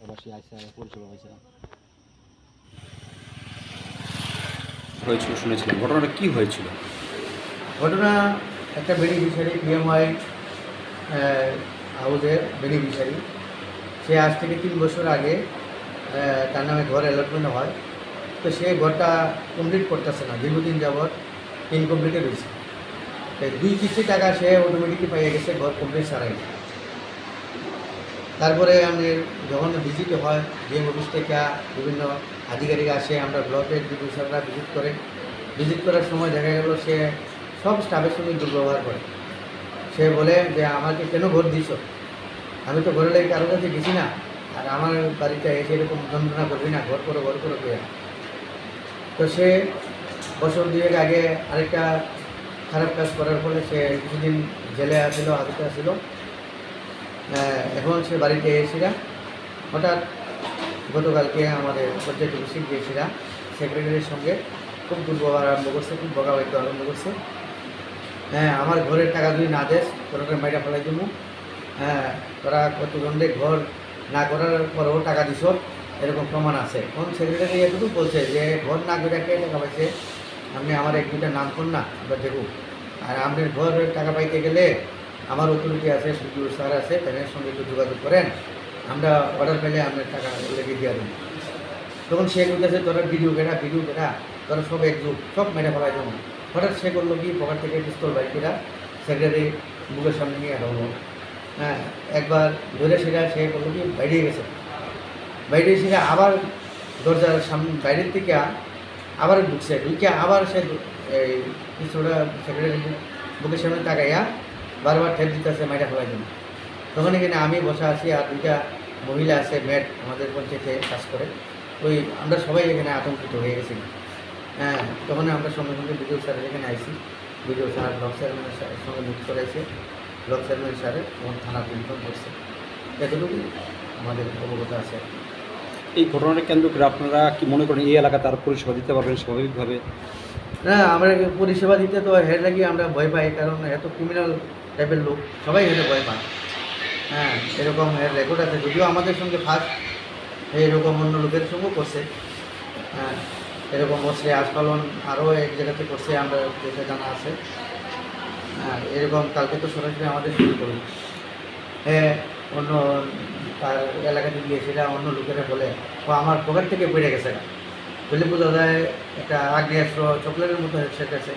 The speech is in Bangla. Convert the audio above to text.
অবশ্যই আইসা পরিষেবা হয়েছিল। হয়েছিল শুনেছিলাম, ঘটনাটা কি হয়েছিল? ঘটনা একটা বেনিফিশিয়ারি পিএমআই হাউসের বেনিফিশিয়ারি, সে আজ থেকে 3 বছর আগে তার নামে ঘর অ্যালটমেন্ট হয়। তো সে ঘরটা কমপ্লিট করতেছে না, দীর্ঘদিন যাবৎ ইনকমপ্লিটে রয়েছে। তাই 2 কিস্তি টাকা সে অটোমেটিকলি পাইয়ে গেছে ঘর কমপ্লিট ছাড়াই। তারপরে আমাদের যখন ভিজিট হয় ডিএম অফিস থেকে বিভিন্ন আধিকারিক আসে, আমরা ব্লকের ডিপি স্যাররা ভিজিট করার সময় দেখা গেল সে সব স্টাফের সঙ্গে দুর্ব্যবহার করে। সে বলে যে আমাকে কেন ভোট দিছ, আমি তো ঘরে লাগে কারোর কাছে গেছি না, আর আমার বাড়িতে এসে এরকম যন্ত্রণা করবি না, ঘর করো কে। তো সে বছর 2 আগে আরেকটা খারাপ কাজ করার ফলে সে কিছুদিন জেলে আসছিল, হাজতে আসছিল। এখন সে বাড়িতে এসেছিলা, হঠাৎ গতকালকে আমাদের পঞ্চায়েত অফিসে গিয়েছিলাম, সেক্রেটারির সঙ্গে খুব দুর্ব্যবহার আরম্ভ করছে, খুব বকাবাদ্য আরম্ভ করছে। আমার ঘরের টাকা যদি না দেস তোরা মাইটা ফেলাই দেবো, তোরা কত দণ্ডে ঘর না করার পরেও টাকা দিস, এরকম প্রমাণ আছে। কোন সেক্রেটারি এটুকু বলছে যে ঘর না করে কে টাকা পাইছে, আপনি আমার 1-2টা নাম করুন না, আমরা দেখুন। আর আপনার ঘর টাকা পাইতে গেলে আমার অথরিটি আছে, সুযোগ স্যার আছে, তাদের সঙ্গে একটু যোগাযোগ করেন, আমরা অর্ডার পেলে আপনার টাকা লেগে দিয়ে দেবো। তখন সে বলতেছে তোরা ভিডিও কেটা তোরা সব একযুগ, সব মেরে ফেলাই দেবো। হঠাৎ সে করলো কি, পকেট থেকে পিস্তল বাইকেরা সেক্রেটারি বুকের সামনে নিয়ে হলো। একবার ধরে সেটা সে করলো কি, বাইরে গেছে। বাইরে সেটা আবার দরজার সামনে বাইরের থেকে আবার ঢুকছে, ঢুকে আবার সে এই পিস্তলটা সেক্রেটারি বুকের সামনে তাকাইয়া বারবার ঠেপ দিতেছে, মাইটা ফেলাই দেবো। তখন এখানে আমি বসা আছি, আর 2টা মহিলা আছে ম্যাট, আমাদের পঞ্চায়েতে কাজ করে। ওই আমরা সবাই এখানে আতঙ্কিত হয়ে গেছি। তখন আমরা সঙ্গে সঙ্গে বিডিও স্যারের এখানে আইসি, বিডিও স্যার ব্লক চেয়ারম্যানের সঙ্গে মিট করাইছে, ব্লক চেয়ারম্যান স্যারের এবং থানার ইনফর্ম করছে। এতটুকু আমাদের অবগত আছে। এই ঘটনাটা কেন্দ্র করে আপনারা কি মনে করেন এই এলাকাতে আরও পরিষেবা দিতে পারবেন স্বাভাবিকভাবে? না, আমরা পরিষেবা দিতে তো হের লাগি আমরা ভয় পাই, কারণ এত ক্রিমিনাল টাইপের লোক, সবাই হেরে ভয় পায়। এরকম এর রেকর্ড আছে, যদিও আমাদের সঙ্গে ফার্স্ট, এরকম অন্য লোকের সঙ্গেও করছে। এরকম বসে আশপালন আরও এক জায়গাতে করছে, আমরা যেটা জানা আছে। এরকম কালকে তো সরাসরি আমাদের শুরু করুন, অন্য তার এলাকাতে গিয়ে সেটা অন্য লোকেরা বলে ও আমার পকেট থেকে বেড়ে গেছে, বলে বোঝা যায় একটা আগ্নেয়াস্ত্র চকলেটের মতো সেট আছে।